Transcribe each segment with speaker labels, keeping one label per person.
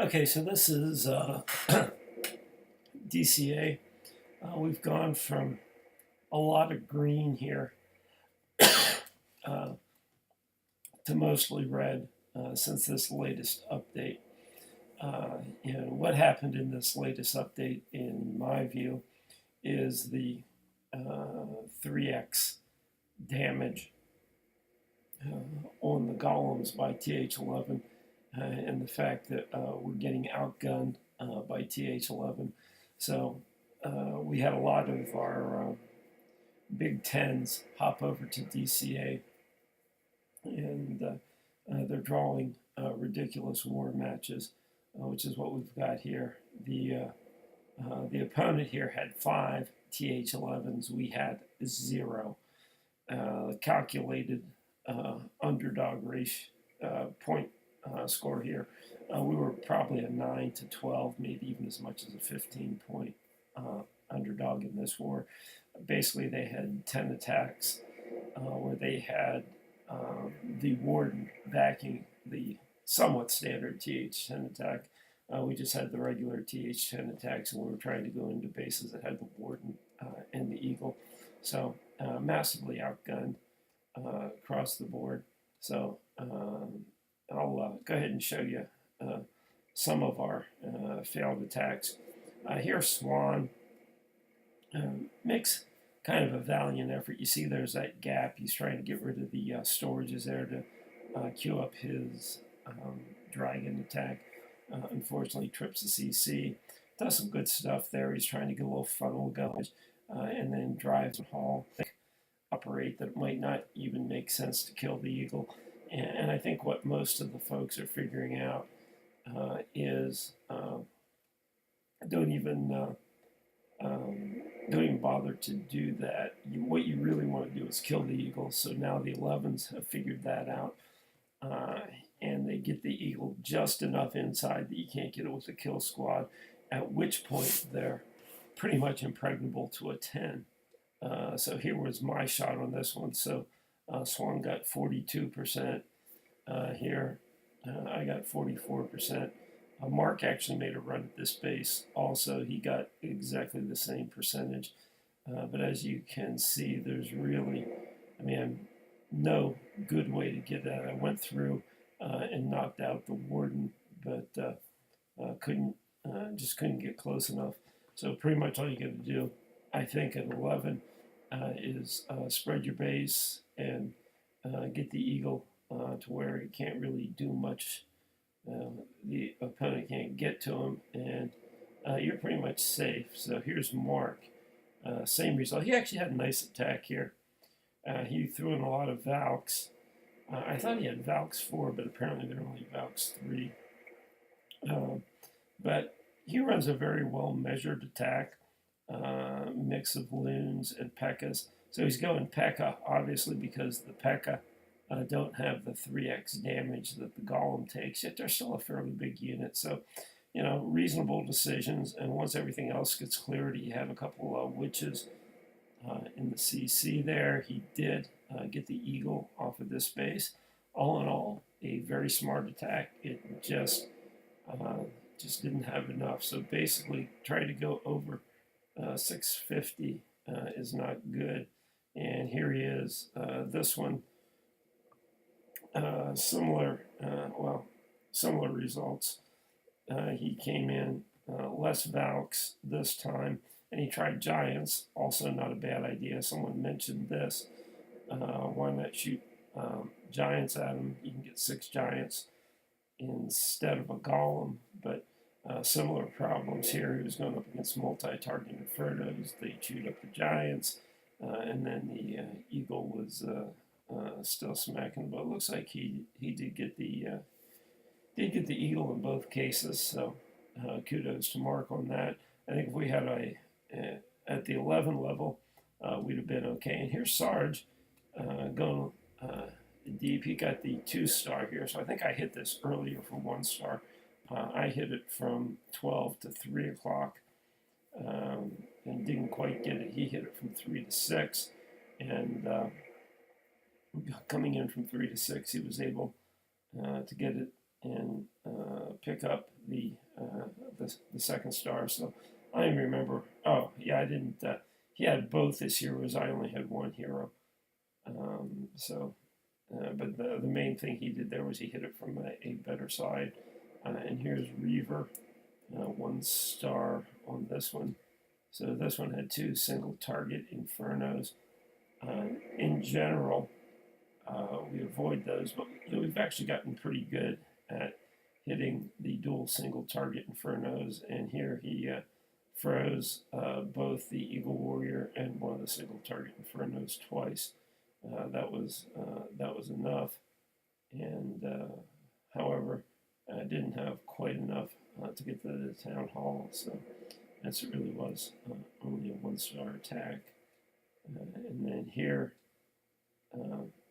Speaker 1: Okay, so this is DCA. We've gone from a lot of green here uh, to mostly red since this latest update. And what happened in this latest update, in my view, is the 3x damage on the golems by TH11, and the fact that we're getting outgunned by TH11. So we had a lot of our Big Tens hop over to DCA, and they're drawing ridiculous war matches, which is what we've got here. The opponent here had 5 TH11s. We had 0. Calculated underdog ratio point score here. We were probably a 9 to 12, maybe even as much as a 15-point underdog in this war. Basically, they had 10 attacks where they had the warden backing the somewhat standard TH10 attack. We just had the regular TH10 attacks, and we were trying to go into bases that had the warden and the eagle. So massively outgunned across the board. So I'll go ahead and show you some of our failed attacks. Here, Swan makes kind of a valiant effort. You see there's that gap. He's trying to get rid of the storages there to queue up his dragon attack. Unfortunately, trips the CC. Does some good stuff there. He's trying to get a little funnel going, and then drives a haul. Operate that it might not even make sense to kill the eagle. And I think what most of the folks are figuring out is don't even bother to do that. What you really want to do is kill the eagle. So now the 11s have figured that out. And they get the eagle just enough inside that you can't get it with the kill squad, at which point they're pretty much impregnable to a 10. So here was my shot on this one. So Swan got 42% here. I got 44%. Mark actually made a run at this base. Also, he got exactly the same percentage. But as you can see, there's really, no good way to get that. I went through and knocked out the warden, but just couldn't get close enough. So pretty much all you got to do, I think, at 11 is spread your base and get the eagle to where it can't really do much. The opponent can't get to him, and you're pretty much safe. So here's Mark. Same result. He actually had a nice attack here. He threw in a lot of Valks. I thought he had Valks 4, but apparently they're only Valks 3. But he runs a very well-measured attack, mix of loons and P.E.K.K.A.s. So he's going P.E.K.K.A. obviously because the P.E.K.K.A. Don't have the 3x damage that the golem takes, yet they're still a fairly big unit. So, reasonable decisions. And once everything else gets cleared, he had a couple of witches in the CC there. He did get the eagle off of this base. All in all, a very smart attack. It just didn't have enough. So basically, trying to go over 650 is not good. And here he is. This one, similar results. He came in less Valks this time, and he tried Giants. Also not a bad idea. Someone mentioned this. Why not shoot Giants at him? You can get 6 Giants instead of a Golem, but similar problems here. He was going up against multi-targeting Infernos. They chewed up the Giants, and then the Eagle was still smacking. But it looks like he did get the Eagle in both cases. So kudos to Mark on that. I think if we had at the 11 level, we'd have been okay. And here's Sarge going deep. He got the 2-star here, so I think I hit this earlier from 1-star. I hit it from 12 to 3 o'clock and didn't quite get it. He hit it from 3 to 6, and coming in from 3 to 6, he was able to get it and pick up the the second star. So I don't remember. Oh yeah, I didn't. He had both his heroes. I only had one hero. But the main thing he did there was he hit it from a better side. And here's Reaver, 1 star on this one. So this one had 2 single target Infernos. In general, we avoid those, but we've actually gotten pretty good at hitting the dual single target Infernos. And here he froze both the Eagle Warrior and one of the single target Infernos twice. That was enough, and however, I didn't have quite enough to get to the town hall, so it really was only a 1 star attack. And then here,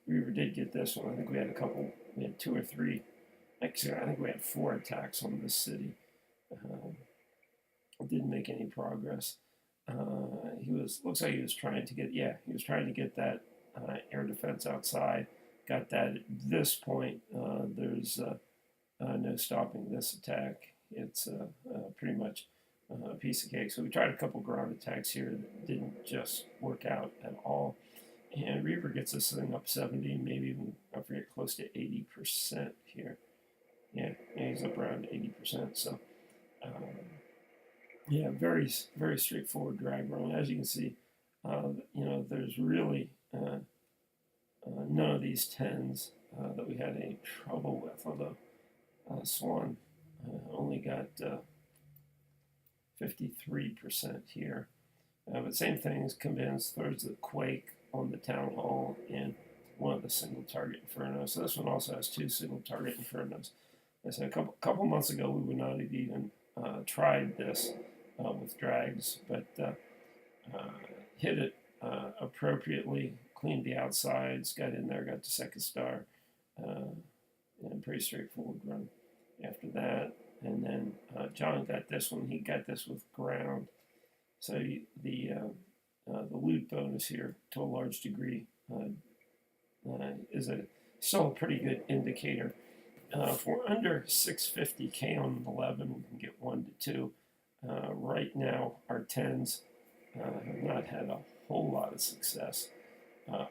Speaker 1: Reaver did get this one. I think we had a couple. We had 2 or 3. Actually, I think we had 4 attacks on this city. Didn't make any progress. Looks like he was trying to get. Yeah, he was trying to get that air defense outside. Got that. At this point, there's no stopping this attack. It's pretty much a piece of cake. So we tried a couple ground attacks here that didn't just work out at all. And Reaver gets this thing up 70, maybe even, I forget, close to 80% here. Yeah, he's up around 80%. So, yeah, very, very straightforward drag run. As you can see, there's really none of these 10s that we had any trouble with, although Swan only got 53% here. But same thing as Convince, throws the Quake on the Town Hall and one of the single target Infernos. So this one also has 2 single target Infernos. I said a couple months ago we would not have even tried this with drags, but hit it appropriately, cleaned the outsides, got in there, got the second star, and pretty straightforward run after that. And then John got this one. He got this with ground. So the loot bonus here, to a large degree, is still a pretty good indicator. If we're under 650k on 11, we can get 1 to 2. Right now, our 10s have not had a whole lot of success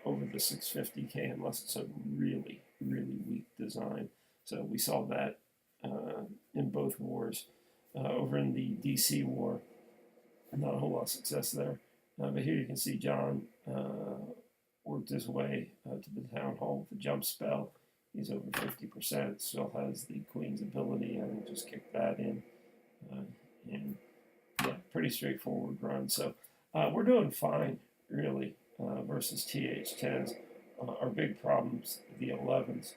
Speaker 1: over the 650k unless it's a really, really weak design. So we saw that in both wars. Over in the DC war, not a whole lot of success there. But here you can see John worked his way to the town hall with the jump spell. He's over 50%, still has the Queen's ability, and just kick that in. And yeah, pretty straightforward run. So we're doing fine, really, versus TH10s. Our big problems, the 11s.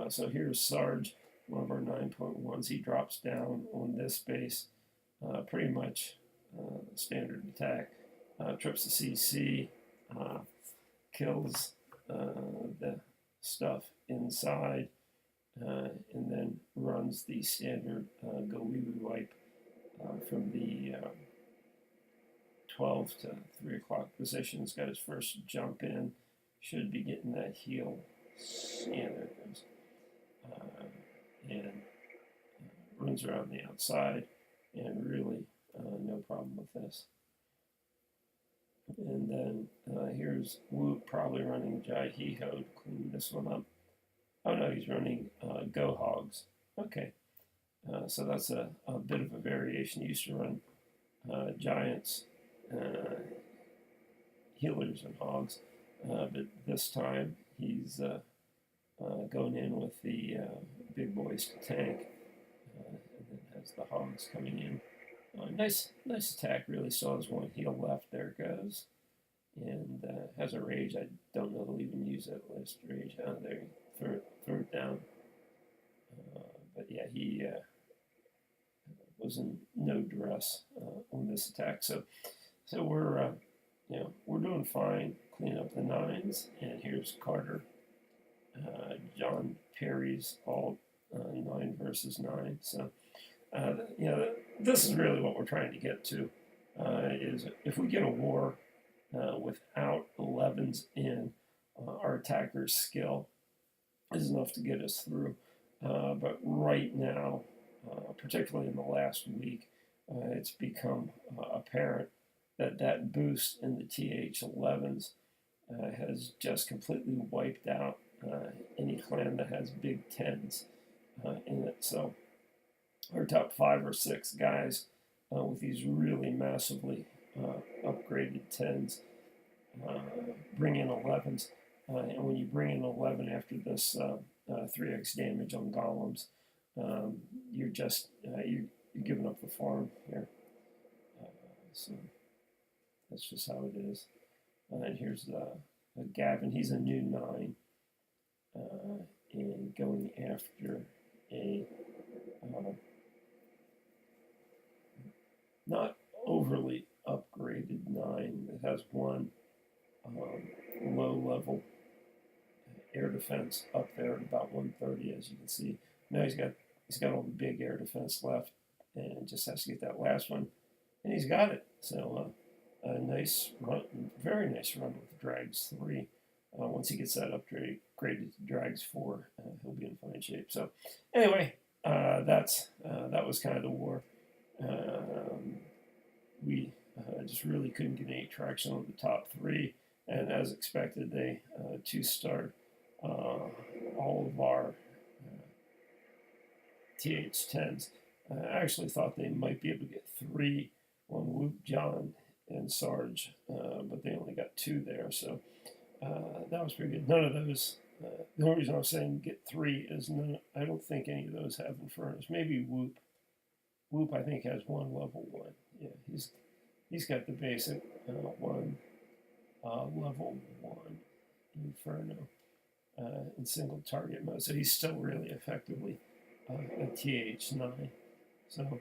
Speaker 1: So here's Sarge, one of our 9.1s. He drops down on this base, pretty much standard attack. Trips the CC, kills the stuff inside, and then runs the standard go wee wee wipe from the 12 to 3 o'clock position. He's got his first jump in, should be getting that heal. Yeah, there it goes. And runs around the outside, and really no problem with this. And then here's Woot probably running Jai He Ho to clean this one up. Oh no, he's running Go Hogs. Okay, so that's a bit of a variation. He used to run Giants, Healers, and Hogs, but this time he's going in with the big boys to tank, and then has the Hogs coming in. Nice attack. Really still has 1 heal left. There it goes. And has a rage. I don't know they'll even use that list. Rage. There. Throw it down. But yeah, he was in no duress on this attack. So we're we're doing fine. Clean up the 9s. And here's Carter. John parries all 9 versus 9. So this is really what we're trying to get to. Is if we get a war without 11s in, our attacker's skill is enough to get us through. But right now, particularly in the last week, it's become apparent that that boost in the TH11s has just completely wiped out any clan that has big tens in it. So our top 5 or 6 guys with these really massively upgraded tens bring in 11s. And when you bring in 11 after this 3x damage on golems, you're just you're giving up the farm here. So that's just how it is. And here's Gavin. He's a new 9, and going after a not overly upgraded 9 that has one low-level air defense up there at about 130, as you can see. Now he's got all the big air defense left, and just has to get that last one, and he's got it. So a nice run, very nice run with Drags 3. Once he gets that upgraded to Drags 4, he'll be in fine shape. So anyway, that was kind of the war. We just really couldn't get any traction on the top 3, and as expected, they 2-starred all of our TH10s. I actually thought they might be able to get 3 on Whoop, John, and Sarge, but they only got 2 there, so that was pretty good. None of those, the only reason I was saying get 3 is I don't think any of those have Infernos. Maybe Whoop. Whoop, I think, has 1 level 1. Yeah, he's got the basic 1 level 1 Inferno in single target mode. So he's still really effectively a TH9. So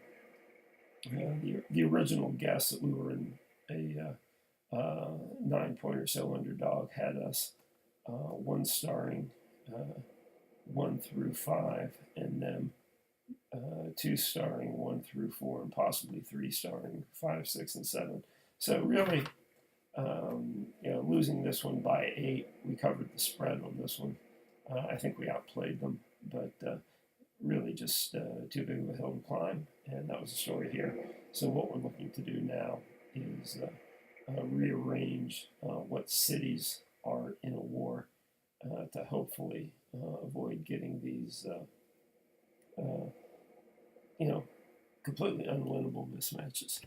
Speaker 1: the original guess that we were in a 9-point or so underdog had us 1-starring 1 through 5, and then 2-starring 1 through 4, and possibly 3-starring 5, 6, and 7. So really, losing this one by 8, we covered the spread on this one. I think we outplayed them, but really just too big of a hill to climb, and that was the story here. So what we're looking to do now is rearrange what cities are in a war to hopefully avoid getting these completely unwinnable mismatches.